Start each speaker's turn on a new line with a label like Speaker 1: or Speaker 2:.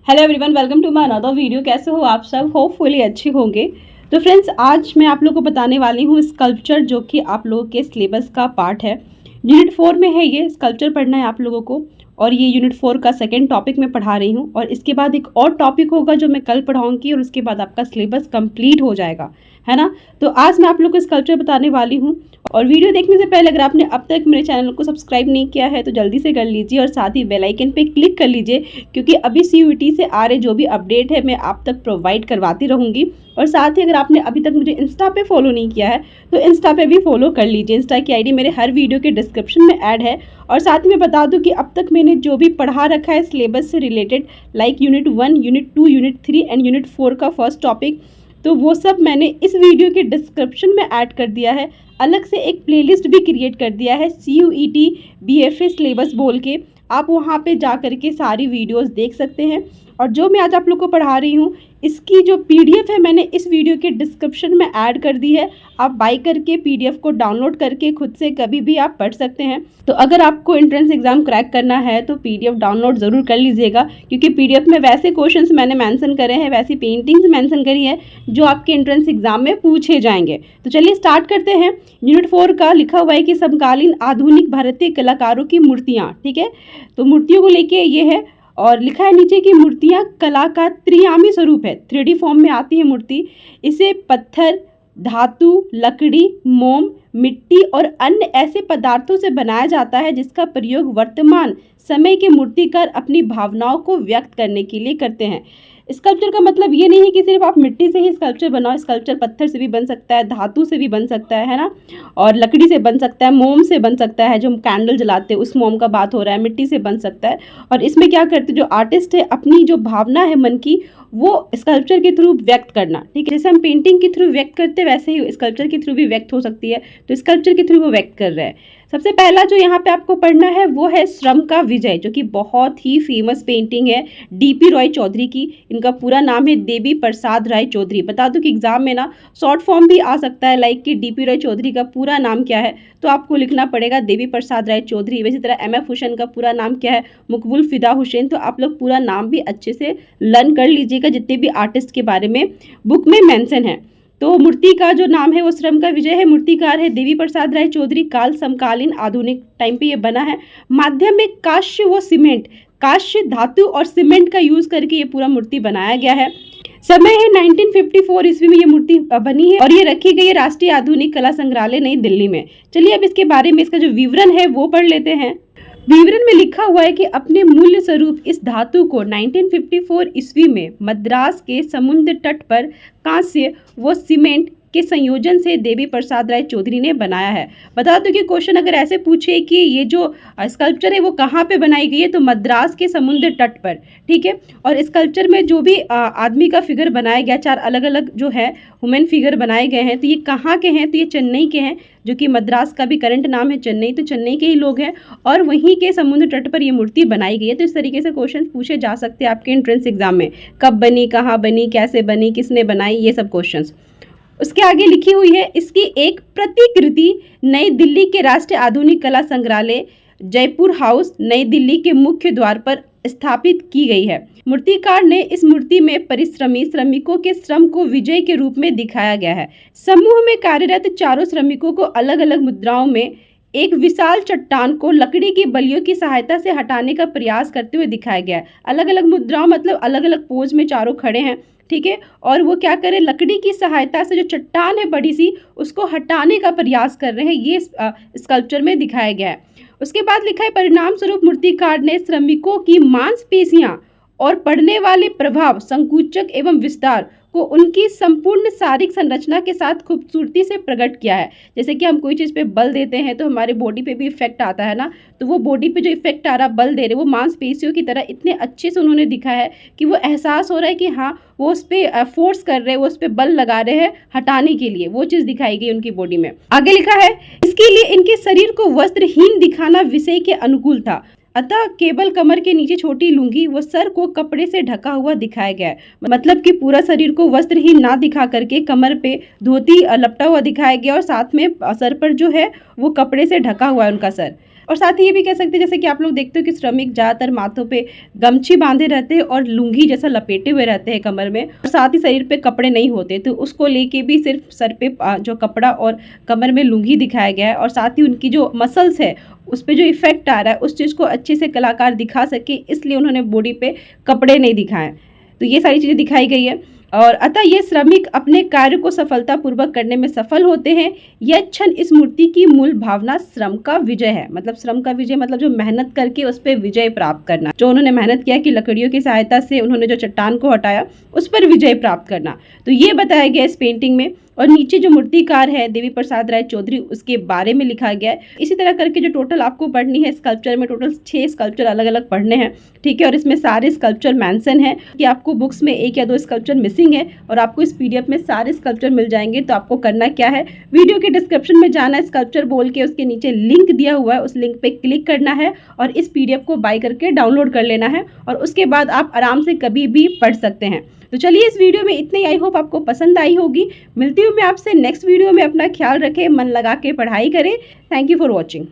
Speaker 1: Hello everyone, welcome to my another video. कैसे हो आप सब? होपफुली अच्छे होंगे। तो फ्रेंड्स, आज मैं आप लोगों को बताने वाली हूँ स्कल्पचर, जो कि आप लोगों के सिलेबस का पार्ट है। यूनिट 4 में है ये स्कल्पचर पढ़ना है आप लोगों को, और ये यूनिट 4 का सेकंड टॉपिक मैं पढ़ा रही हूँ। और इसके बाद एक और टॉपिक होगा जो मैं कल पढ़ाऊँगी, और उसके बाद आपका सिलेबस कंप्लीट हो जाएगा, है ना। तो आज मैं आप लोगों को स्कल्पचर बताने वाली हूँ। और वीडियो देखने से पहले अगर आपने अब तक मेरे चैनल को सब्सक्राइब नहीं किया है तो जल्दी से कर लीजिए, और साथ ही बेल आइकन पे क्लिक कर लीजिए, क्योंकि अभी सीयूईटी से आ रहे जो भी अपडेट है मैं आप तक प्रोवाइड करवाती रहूँगी। और साथ ही अगर आपने अभी तक मुझे इंस्टा पे फॉलो नहीं किया है तो इंस्टा पे भी फॉलो कर लीजिए। इंस्टा की आईडी मेरे हर वीडियो के डिस्क्रिप्शन में ऐड है। और साथ ही मैं बता दूं कि अब तक मैंने जो भी पढ़ा रखा है सिलेबस से related, like unit 1, unit 2, unit 3 and unit 4 का फर्स्ट टॉपिक, तो वो सब मैंने इस वीडियो के डिस्क्रिप्शन में ऐड कर दिया है। अलग से एक प्लेलिस्ट भी क्रिएट कर दिया है सीयूईटी बीएफए सिलेबस बोल के, आप वहाँ पे जा कर के सारी वीडियोस देख सकते हैं। और जो मैं आज आप लोग को पढ़ा रही हूँ इसकी जो पीडीएफ है मैंने इस वीडियो के डिस्क्रिप्शन में ऐड कर दी है। आप बाय करके पीडीएफ को डाउनलोड करके खुद से कभी भी आप पढ़ सकते हैं। तो अगर आपको एंट्रेंस एग्जाम क्रैक करना है तो पीडीएफ डाउनलोड ज़रूर कर लीजिएगा, क्योंकि पीडीएफ में वैसे क्वेश्चंस मैंने मेंशन करे हैं, वैसी पेंटिंग्स मेंशन करी है जो आपके एंट्रेंस एग्जाम में पूछे जाएंगे। तो चलिए स्टार्ट करते हैं। यूनिट 4 का लिखा हुआ है कि समकालीन आधुनिक भारतीय कलाकारों की मूर्तियाँ। ठीक है, तो मूर्तियों को लेके ये है, और लिखा है नीचे कि मूर्तियाँ कला का त्रियामी स्वरूप है। 3D फॉर्म में आती है मूर्ति। इसे पत्थर, धातु, लकड़ी, मोम, मिट्टी और अन्य ऐसे पदार्थों से बनाया जाता है जिसका प्रयोग वर्तमान समय के मूर्तिकार अपनी भावनाओं को व्यक्त करने के लिए करते हैं। स्कल्पचर का मतलब ये नहीं है कि सिर्फ आप मिट्टी से ही स्कल्पचर बनाओ। स्कल्पचर पत्थर से भी बन सकता है, धातु से भी बन सकता है ना, और लकड़ी से बन सकता है, मोम से बन सकता है, जो हम कैंडल जलाते हैं उस मोम का बात हो रहा है, मिट्टी से बन सकता है। और इसमें क्या करते हैं जो आर्टिस्ट है, अपनी जो भावना है मन की, वो स्कल्पचर के थ्रू व्यक्त करना। ठीक है, जैसे हम पेंटिंग के थ्रू व्यक्त करते हैं वैसे ही स्कल्पचर के थ्रू भी व्यक्त हो सकती है। तो स्कल्पचर के थ्रू वो व्यक्त कर रहा है। सबसे पहला जो यहाँ पे आपको पढ़ना है वो है श्रम का विजय, जो कि बहुत ही फेमस पेंटिंग है डीपी रॉय चौधरी की। इनका पूरा नाम है देवी प्रसाद राय चौधरी। बता दूं कि एग्जाम में ना शॉर्ट फॉर्म भी आ सकता है, लाइक कि डीपी रॉय चौधरी का पूरा नाम क्या है, तो आपको लिखना पड़ेगा देवी प्रसाद राय चौधरी। वैसी तरह एम एफ हुसैन का पूरा नाम क्या है, मुकबुल फिदा हुसैन। तो आप लोग पूरा नाम भी अच्छे से लर्न कर लीजिएगा, जितने भी आर्टिस्ट के बारे में बुक में मेंशन है। तो मूर्ति का जो नाम है वो श्रम का विजय है। मूर्तिकार है देवी प्रसाद राय चौधरी। काल समकालीन आधुनिक टाइम पे ये बना है। माध्यम में कांस्य व सीमेंट, कांस्य, धातु और सीमेंट का यूज करके ये पूरा मूर्ति बनाया गया है। समय है 1954 ईस्वी में ये मूर्ति बनी है, और ये रखी गई है राष्ट्रीय आधुनिक कला संग्रहालय नई दिल्ली में। चलिए अब इसके बारे में इसका जो विवरण है वो पढ़ लेते हैं। विवरण में लिखा हुआ है कि अपने मूल्य स्वरूप इस धातु को 1954 ईस्वी में मद्रास के समुद्र तट पर कांस्य व सीमेंट के संयोजन से देवी प्रसाद राय चौधरी ने बनाया है। बता दो कि क्वेश्चन अगर ऐसे पूछे कि ये जो स्कल्पचर है वो कहाँ पे बनाई गई है, तो मद्रास के समुद्र तट पर। ठीक है, और स्कल्पचर में जो भी आदमी का फिगर बनाया गया, 4 अलग अलग जो है वुमेन फिगर बनाए गए हैं, तो ये कहाँ के हैं, तो ये चेन्नई के हैं, जो कि मद्रास का भी करंट नाम है चेन्नई, तो चेन्नई के ही लोग हैं, और वहीं के समुद्र तट पर ये मूर्ति बनाई गई है। तो इस तरीके से क्वेश्चन पूछे जा सकते हैं आपके एंट्रेंस एग्जाम में, कब बनी, कहाँ बनी, कैसे बनी, किसने बनाई, ये सब क्वेश्चन। उसके आगे लिखी हुई है इसकी एक प्रतिकृति नई दिल्ली के राष्ट्रीय आधुनिक कला संग्रहालय जयपुर हाउस नई दिल्ली के मुख्य द्वार पर स्थापित की गई है। मूर्तिकार ने इस मूर्ति में परिश्रमी श्रमिकों के श्रम को विजय के रूप में दिखाया गया है। समूह में कार्यरत चारों श्रमिकों को अलग अलग मुद्राओं में एक विशाल चट्टान को लकड़ी की बल्लियों की सहायता से हटाने का प्रयास करते हुए दिखाया गया है। अलग अलग मुद्राओं मतलब अलग अलग पोज में चारों खड़े हैं। ठीक है, और वो क्या करे, लकड़ी की सहायता से जो चट्टान है बड़ी सी उसको हटाने का प्रयास कर रहे हैं, ये स्कल्पचर में दिखाया गया है। उसके बाद लिखा है परिणाम स्वरूप मूर्तिकार ने श्रमिकों की मांसपेशियां और पड़ने वाले प्रभाव, संकुचक एवं विस्तार को उनकी संपूर्ण शारीरिक संरचना के साथ खूबसूरती से प्रकट किया है। जैसे कि हम कोई चीज़ पे बल देते हैं तो हमारे बॉडी पे भी इफेक्ट आता है ना, तो वो बॉडी पे जो इफेक्ट आ रहा, बल दे रहे, वो मांसपेशियों की तरह इतने अच्छे से उन्होंने दिखा है कि वो एहसास हो रहा है कि हाँ वो उस पर फोर्स कर रहे हैं, वो उस पर बल लगा रहे हैं हटाने के लिए, वो चीज़ दिखाई गई उनकी बॉडी में। आगे लिखा है इसके लिए इनके शरीर को वस्त्रहीन दिखाना विषय के अनुकूल था, अतः केवल कमर के नीचे छोटी लुंगी व सर को कपड़े से ढका हुआ दिखाया गया है। मतलब कि पूरा शरीर को वस्त्रहीन ना दिखा करके कमर पे धोती लपटा हुआ दिखाया गया, और साथ में सर पर जो है वो कपड़े से ढका हुआ है उनका सर। और साथ ही ये भी कह सकते हैं जैसे कि आप लोग देखते हो कि श्रमिक ज़्यादातर माथों पे गमछी बांधे रहते हैं और लुंगी जैसा लपेटे हुए रहते हैं कमर में, और साथ ही शरीर पे कपड़े नहीं होते, तो उसको लेके भी सिर्फ सर पे जो कपड़ा और कमर में लुंगी दिखाया गया है। और साथ ही उनकी जो मसल्स है उस पर जो इफेक्ट आ रहा है उस चीज़ को अच्छे से कलाकार दिखा सके, इसलिए उन्होंने बॉडी पे कपड़े नहीं दिखाए। तो ये सारी चीज़ें दिखाई गई है। और अतः ये श्रमिक अपने कार्य को सफलतापूर्वक करने में सफल होते हैं। यह क्षण इस मूर्ति की मूल भावना श्रम का विजय है। मतलब श्रम का विजय मतलब जो मेहनत करके उस पर विजय प्राप्त करना, जो उन्होंने मेहनत किया कि लकड़ियों की सहायता से उन्होंने जो चट्टान को हटाया उस पर विजय प्राप्त करना, तो ये बताया गया इस पेंटिंग में। और नीचे जो मूर्तिकार है देवी प्रसाद राय चौधरी, उसके बारे में लिखा गया है। इसी तरह करके जो टोटल आपको पढ़नी है स्कल्पचर में, टोटल 6 स्कल्पचर अलग अलग पढ़ने हैं, ठीक है। और इसमें सारे स्कल्पचर मेंशन है कि आपको बुक्स में 1 या 2 स्कल्पचर मिसिंग है और आपको इस PDF में सारे स्कल्पचर मिल जाएंगे। तो आपको करना क्या है, वीडियो के डिस्क्रिप्शन में जाना है, स्कल्पचर बोल के उसके नीचे लिंक दिया हुआ है, उस लिंक पे क्लिक करना है और इस PDF को बाय करके डाउनलोड कर लेना है और उसके बाद आप आराम से कभी भी पढ़ सकते हैं। तो चलिए इस वीडियो में इतने ही, आई होप आपको पसंद आई होगी। मिलती हूँ मैं आपसे नेक्स्ट वीडियो में। अपना ख्याल रखें, मन लगा के पढ़ाई करें। Thank you for watching.